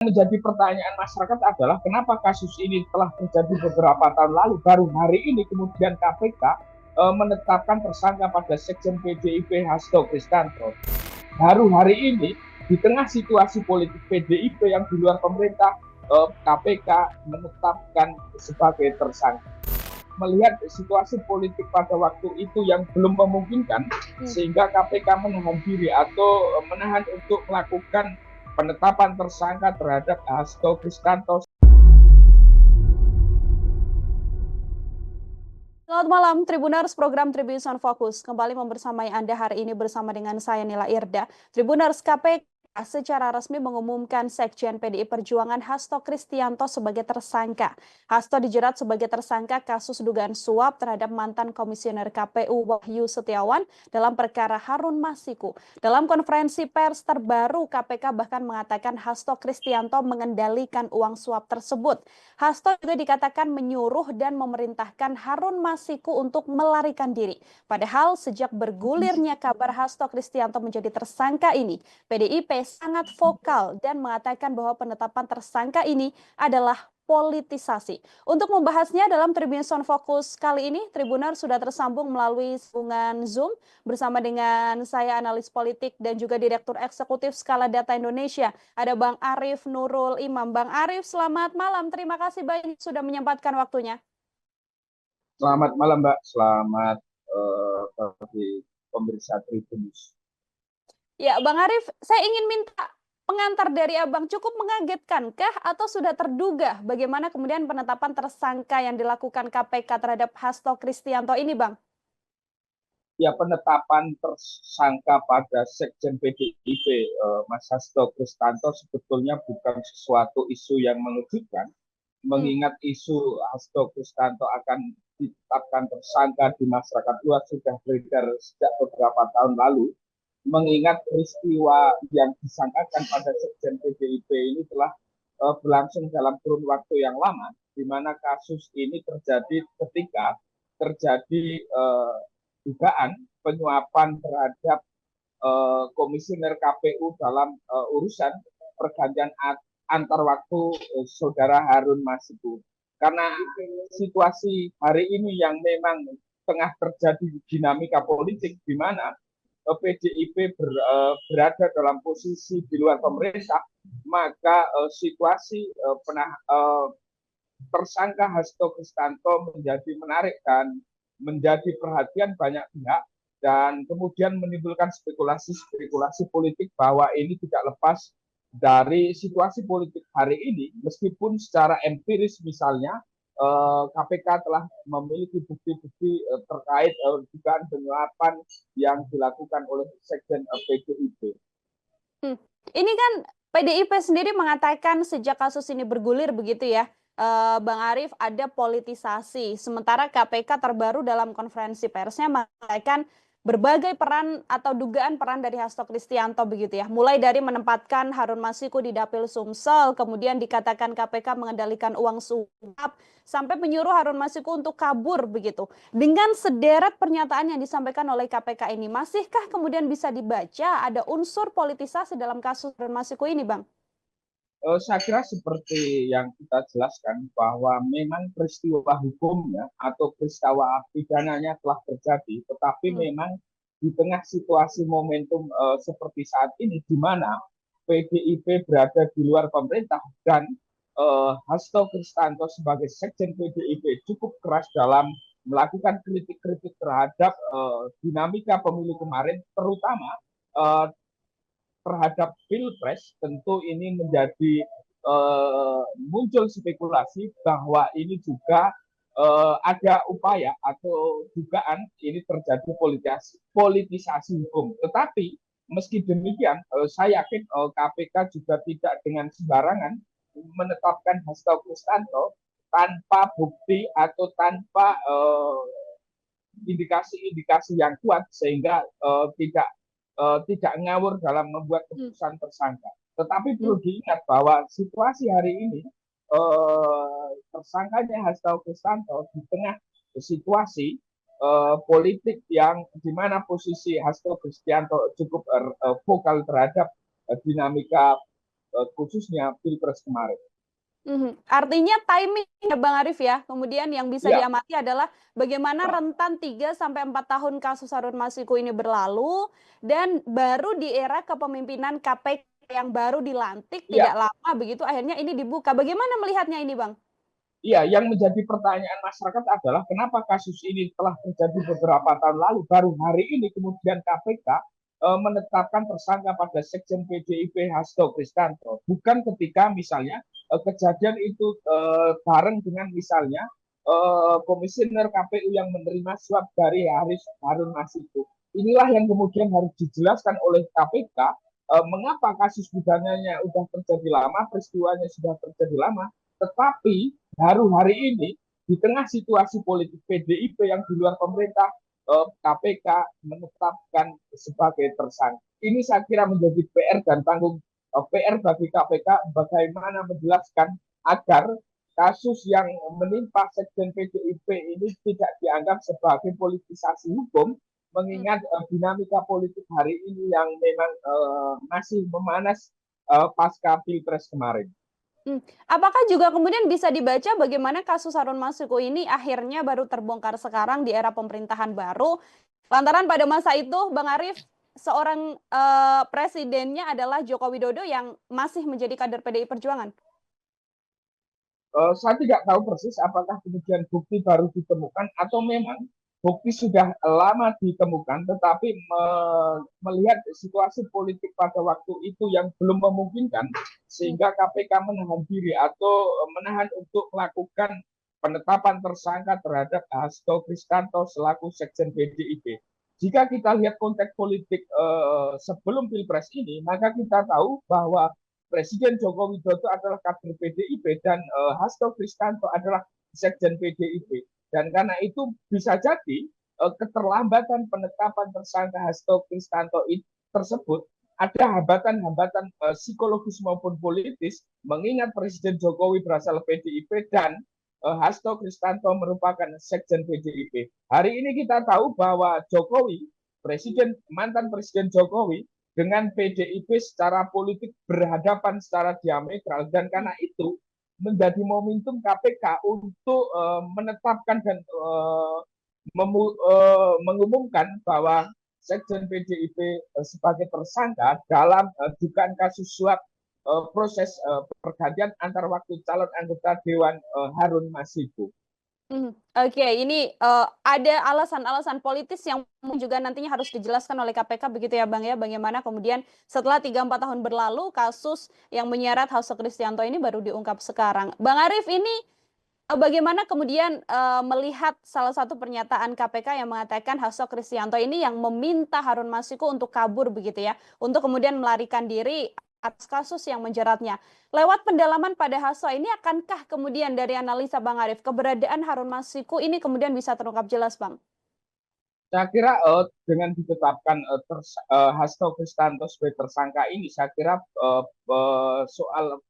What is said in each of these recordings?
menjadi pertanyaan masyarakat adalah kenapa kasus ini telah terjadi beberapa tahun lalu, baru hari ini kemudian KPK menetapkan tersangka pada Sekjen PDIP Hasto Kristianto. Baru hari ini di tengah situasi politik PDIP yang di luar pemerintah, KPK menetapkan sebagai tersangka. Melihat situasi politik pada waktu itu yang belum memungkinkan, sehingga KPK menahan diri atau menahan untuk melakukan penetapan tersangka terhadap Hasto Kristianto. Selamat malam, Tribuners, program Tribuners on Focus kembali membersamai Anda hari ini bersama dengan saya Nila Irda. Tribuners, KPK secara resmi mengumumkan Sekjen PDI Perjuangan Hasto Kristianto sebagai tersangka. Hasto dijerat sebagai tersangka kasus dugaan suap terhadap mantan Komisioner KPU Wahyu Setiawan dalam perkara Harun Masiku. Dalam konferensi pers terbaru, KPK bahkan mengatakan Hasto Kristianto mengendalikan uang suap tersebut. Hasto juga dikatakan menyuruh dan memerintahkan Harun Masiku untuk melarikan diri. Padahal sejak bergulirnya kabar Hasto Kristianto menjadi tersangka ini, PDIP sangat vokal dan mengatakan bahwa penetapan tersangka ini adalah politisasi. Untuk membahasnya dalam Tribuners on Focus kali ini, Tribuner sudah tersambung melalui sambungan Zoom bersama dengan saya analis politik dan juga Direktur Eksekutif Skala Data Indonesia. Ada Bang Arief Nurul Imam. Bang Arief, selamat malam. Terima kasih banyak sudah menyempatkan waktunya. Selamat malam, Mbak. Selamat bagi pemirsa Tribunus. Ya, Bang Arief, saya ingin minta pengantar dari Abang. Cukup mengagetkankah atau sudah terduga bagaimana kemudian penetapan tersangka yang dilakukan KPK terhadap Hasto Kristianto ini, Bang? Ya, penetapan tersangka pada Sekjen PDIP Mas Hasto Kristianto sebetulnya bukan sesuatu isu yang mengejutkan, mengingat isu Hasto Kristianto akan ditetapkan tersangka di masyarakat luas sudah beredar sejak beberapa tahun lalu, mengingat peristiwa yang disangkakan pada Sekjen PDIP ini telah berlangsung dalam kurun waktu yang lama, di mana kasus ini terjadi ketika terjadi dugaan penyuapan terhadap komisioner KPU dalam urusan pergantian antar waktu saudara Harun Masiku. Karena situasi hari ini yang memang tengah terjadi dinamika politik di mana PDIP berada dalam posisi di luar pemerintah, maka situasi tersangka Hasto Kristianto menjadi menarik dan menjadi perhatian banyak pihak, dan kemudian menimbulkan spekulasi politik bahwa ini tidak lepas dari situasi politik hari ini, meskipun secara empiris misalnya KPK telah memiliki bukti-bukti terkait dugaan penyuapan yang dilakukan oleh Sekjen PDIP. Ini kan PDIP sendiri mengatakan sejak kasus ini bergulir begitu ya, Bang Arief, ada politisasi. Sementara KPK terbaru dalam konferensi persnya mengatakan berbagai peran atau dugaan peran dari Hasto Kristianto begitu ya. Mulai dari menempatkan Harun Masiku di Dapil Sumsel, kemudian dikatakan KPK mengendalikan uang suap, sampai menyuruh Harun Masiku untuk kabur begitu. Dengan sederet pernyataan yang disampaikan oleh KPK ini, masihkah kemudian bisa dibaca ada unsur politisasi dalam kasus Harun Masiku ini, Bang? Saya kira seperti yang kita jelaskan bahwa memang peristiwa hukumnya atau peristiwa pidananya telah terjadi, tetapi memang di tengah situasi momentum seperti saat ini, di mana PDIP berada di luar pemerintah dan Hasto Kristianto sebagai Sekjen PDIP cukup keras dalam melakukan kritik-kritik terhadap dinamika pemilu kemarin, terutama terhadap pilpres. Tentu ini menjadi muncul spekulasi bahwa ini juga ada upaya atau dugaan ini terjadi politisasi hukum. Tetapi meski demikian, saya yakin KPK juga tidak dengan sembarangan menetapkan Hasto Kristianto tanpa bukti atau tanpa indikasi-indikasi yang kuat, sehingga tidak ngawur dalam membuat keputusan tersangka. Tetapi perlu diingat bahwa situasi hari ini tersangkanya Hasto Kristianto di tengah situasi politik yang di mana posisi Hasto Kristianto cukup vokal terhadap dinamika khususnya Pilpres kemarin. Artinya timing ya Bang Arief ya. Kemudian yang bisa Ya, diamati adalah bagaimana rentan 3 sampai 4 tahun kasus Harun Masiku ini berlalu dan baru di era kepemimpinan KPK yang baru dilantik ya, tidak lama begitu akhirnya ini dibuka. Bagaimana melihatnya ini Bang? iya, yang menjadi pertanyaan masyarakat adalah kenapa kasus ini telah terjadi beberapa tahun lalu, baru hari ini kemudian KPK menetapkan tersangka pada Sekjen PDIP Hasto Kristanto, bukan ketika misalnya kejadian itu bareng dengan misalnya komisioner KPU yang menerima suap dari Harun Masiku. Inilah yang kemudian harus dijelaskan oleh KPK, mengapa kasus pidananya sudah terjadi lama, peristiwanya sudah terjadi lama, tetapi baru hari ini di tengah situasi politik PDIP yang di luar pemerintah, KPK menetapkan sebagai tersangka. Ini saya kira menjadi PR dan tanggung PR bagi KPK bagaimana menjelaskan agar kasus yang menimpa Sekjen PDIP ini tidak dianggap sebagai politisasi hukum, mengingat dinamika politik hari ini yang memang masih memanas pasca Pilpres kemarin. Apakah juga kemudian bisa dibaca bagaimana kasus Harun Masiku ini akhirnya baru terbongkar sekarang di era pemerintahan baru? Lantaran pada masa itu, Bang Arief, seorang presidennya adalah Joko Widodo yang masih menjadi kader PDI Perjuangan. Saya tidak tahu persis apakah kemudian bukti baru ditemukan atau memang bukti sudah lama ditemukan, tetapi melihat situasi politik pada waktu itu yang belum memungkinkan, sehingga KPK menahan diri atau menahan untuk melakukan penetapan tersangka terhadap Hasto Kristanto selaku Sekjen PDIP. Jika kita lihat konteks politik sebelum Pilpres ini, maka kita tahu bahwa Presiden Joko Widodo adalah kader PDIP dan Hasto Kristanto adalah Sekjen PDIP. Dan karena itu bisa jadi keterlambatan penetapan tersangka Hasto Kristanto tersebut ada hambatan-hambatan psikologis maupun politis, mengingat Presiden Jokowi berasal PDIP dan Hasto Kristanto merupakan Sekjen PDIP. Hari ini kita tahu bahwa Jokowi, mantan Presiden Jokowi, dengan PDIP secara politik berhadapan secara diametral, dan karena itu menjadi momentum KPK untuk menetapkan dan mengumumkan bahwa Sekjen PDIP sebagai tersangka dalam dugaan kasus suap proses pergantian antar waktu calon anggota Dewan Harun Masiku. Oke, ini ada alasan-alasan politis yang juga nantinya harus dijelaskan oleh KPK begitu ya Bang ya, bagaimana kemudian setelah 3-4 tahun berlalu kasus yang menyeret Hasto Kristianto ini baru diungkap sekarang. Bang Arief ini bagaimana kemudian melihat salah satu pernyataan KPK yang mengatakan Hasto Kristianto ini yang meminta Harun Masiku untuk kabur begitu ya, untuk kemudian melarikan diri atas kasus yang menjeratnya. Lewat pendalaman pada Hasto ini, akankah kemudian dari analisa Bang Arief, keberadaan Harun Masiku ini kemudian bisa terungkap jelas, Bang? Saya kira dengan ditetapkan Hasto Kristanto sebagai tersangka ini, saya kira soal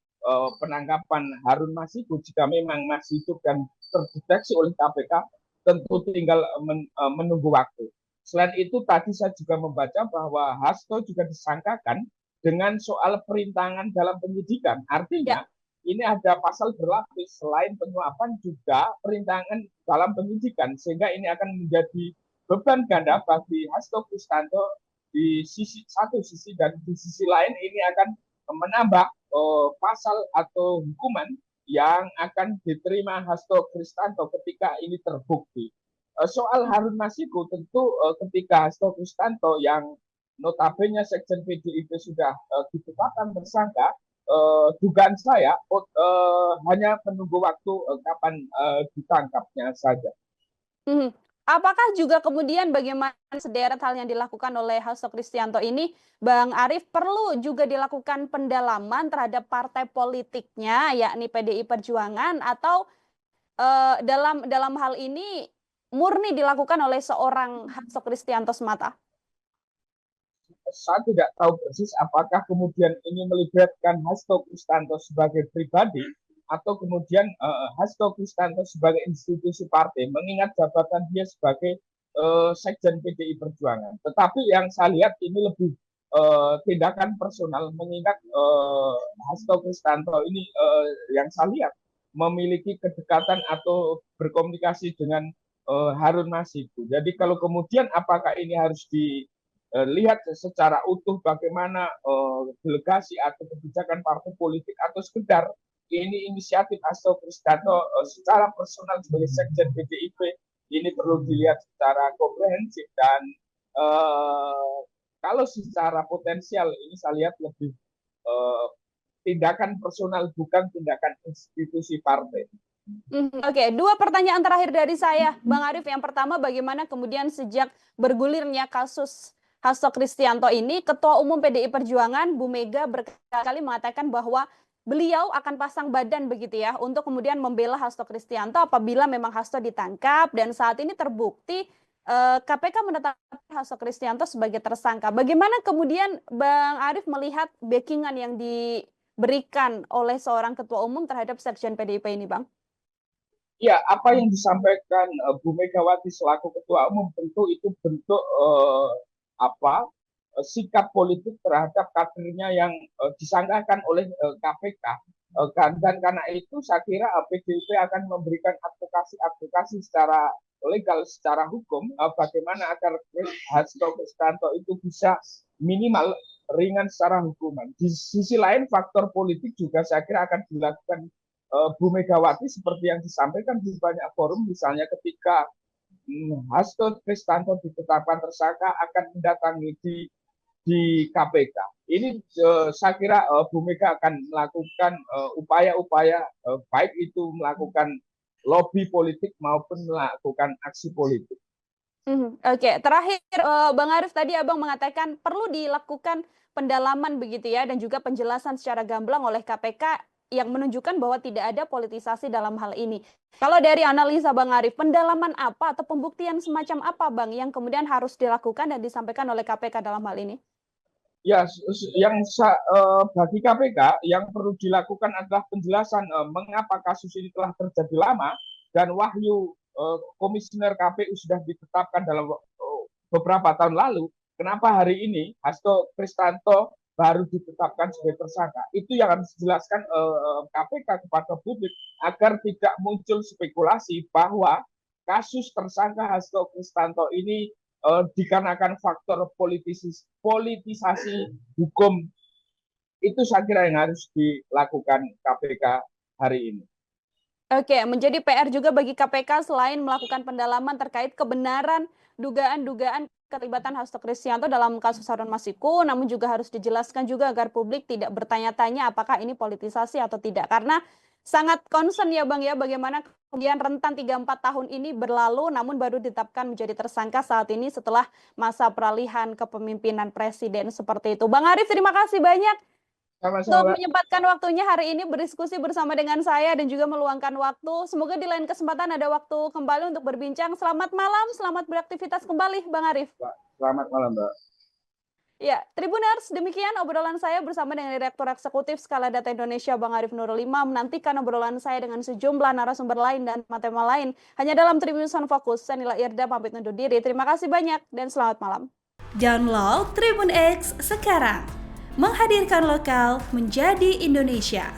penangkapan Harun Masiku jika memang masih hidup dan terdeteksi oleh KPK, tentu tinggal menunggu waktu. Selain itu, tadi saya juga membaca bahwa Hasto juga disangkakan dengan soal perintangan dalam penyidikan. Artinya, ini ada pasal berlapis, selain penyuapan juga perintangan dalam penyidikan, sehingga ini akan menjadi beban ganda bagi Hasto Kristanto di satu sisi, dan di sisi lain ini akan menambah pasal atau hukuman yang akan diterima Hasto Kristanto ketika ini terbukti. Soal Harun Masiku, tentu ketika Hasto Kristanto yang notabene Sekjen PDIP sudah ditetapkan tersangka, dugaan saya hanya menunggu waktu kapan ditangkapnya saja. Apakah juga kemudian bagaimana sederet hal yang dilakukan oleh Hasto Kristianto ini, Bang Arief, perlu juga dilakukan pendalaman terhadap partai politiknya, yakni PDI Perjuangan, atau dalam hal ini murni dilakukan oleh seorang Hasto Kristianto semata? Saya tidak tahu persis apakah kemudian ini melibatkan Hasto Kristianto sebagai pribadi atau kemudian Hasto Kristianto sebagai institusi partai, mengingat jabatan dia sebagai Sekjen PDI Perjuangan. Tetapi yang saya lihat ini lebih tindakan personal, mengingat Hasto Kristanto ini yang saya lihat memiliki kedekatan atau berkomunikasi dengan Harun Masiku. Jadi kalau kemudian apakah ini harus dilihat secara utuh bagaimana delegasi atau kebijakan partai politik atau sekedar ini inisiatif Hasto Kristanto secara personal sebagai sekjen PDIP, ini perlu dilihat secara komprehensif. Dan kalau secara potensial ini saya lihat lebih tindakan personal, bukan tindakan institusi partai. Oke, dua pertanyaan terakhir dari saya, Bang Arief. Yang pertama, bagaimana kemudian sejak bergulirnya kasus Hasto Kristianto ini, Ketua Umum PDI Perjuangan Bu Mega berkali-kali mengatakan bahwa beliau akan pasang badan begitu ya untuk kemudian membela Hasto Kristianto apabila memang Hasto ditangkap, dan saat ini terbukti KPK menetapkan Hasto Kristianto sebagai tersangka. Bagaimana kemudian Bang Arief melihat backingan yang diberikan oleh seorang ketua umum terhadap sekjen PDIP ini, Bang? Ya, apa yang disampaikan Bu Megawati selaku ketua umum tentu itu bentuk sikap politik terhadap kadernya yang disangkakan oleh KPK. Dan karena itu saya kira PDIP akan memberikan advokasi secara legal, secara hukum, bagaimana agar Hasto Kristanto itu bisa minimal ringan secara hukuman. Di sisi lain faktor politik juga saya kira akan dilakukan Bu Megawati seperti yang disampaikan di banyak forum, misalnya ketika Hasto Kristanto ditetapkan tersangka akan mendatangi di KPK. Ini saya kira Bu Mega akan melakukan upaya-upaya baik itu melakukan lobby politik maupun melakukan aksi politik. Oke, terakhir Bang Arief, tadi Abang mengatakan perlu dilakukan pendalaman begitu ya, dan juga penjelasan secara gamblang oleh KPK yang menunjukkan bahwa tidak ada politisasi dalam hal ini. Kalau dari analisa Bang Arief, pendalaman apa atau pembuktian semacam apa Bang yang kemudian harus dilakukan dan disampaikan oleh KPK dalam hal ini? Ya, bagi KPK yang perlu dilakukan adalah penjelasan mengapa kasus ini telah terjadi lama, dan wahyu komisioner KPU sudah ditetapkan dalam beberapa tahun lalu. Kenapa hari ini Hasto Kristanto baru ditetapkan sebagai tersangka? Itu yang harus dijelaskan KPK kepada publik agar tidak muncul spekulasi bahwa kasus tersangka Hasto Kristanto ini dikarenakan faktor politisasi hukum. Itu saya kira yang harus dilakukan KPK hari ini. Oke, menjadi PR juga bagi KPK selain melakukan pendalaman terkait kebenaran dugaan-dugaan keterlibatan Hasto Kristianto dalam kasus Harun Masiku, namun juga harus dijelaskan juga agar publik tidak bertanya-tanya apakah ini politisasi atau tidak. Karena sangat concern ya Bang ya, bagaimana kemudian rentan 3-4 tahun ini berlalu namun baru ditetapkan menjadi tersangka saat ini setelah masa peralihan kepemimpinan presiden seperti itu. Bang Arief, terima kasih banyak untuk menyempatkan waktunya hari ini berdiskusi bersama dengan saya dan juga meluangkan waktu. Semoga di lain kesempatan ada waktu kembali untuk berbincang. Selamat malam, selamat beraktivitas kembali Bang Arief. Selamat malam, Mbak. Ya, Tribuners, demikian obrolan saya bersama dengan Direktur Eksekutif Skala Data Indonesia, Bang Arief Nurul Imam. Menantikan obrolan saya dengan sejumlah narasumber lain dan tema lain hanya dalam Tribun Fokus. Saya Nila Irda pamit undur diri. Terima kasih banyak dan selamat malam. Download Tribun X sekarang. Menghadirkan lokal menjadi Indonesia.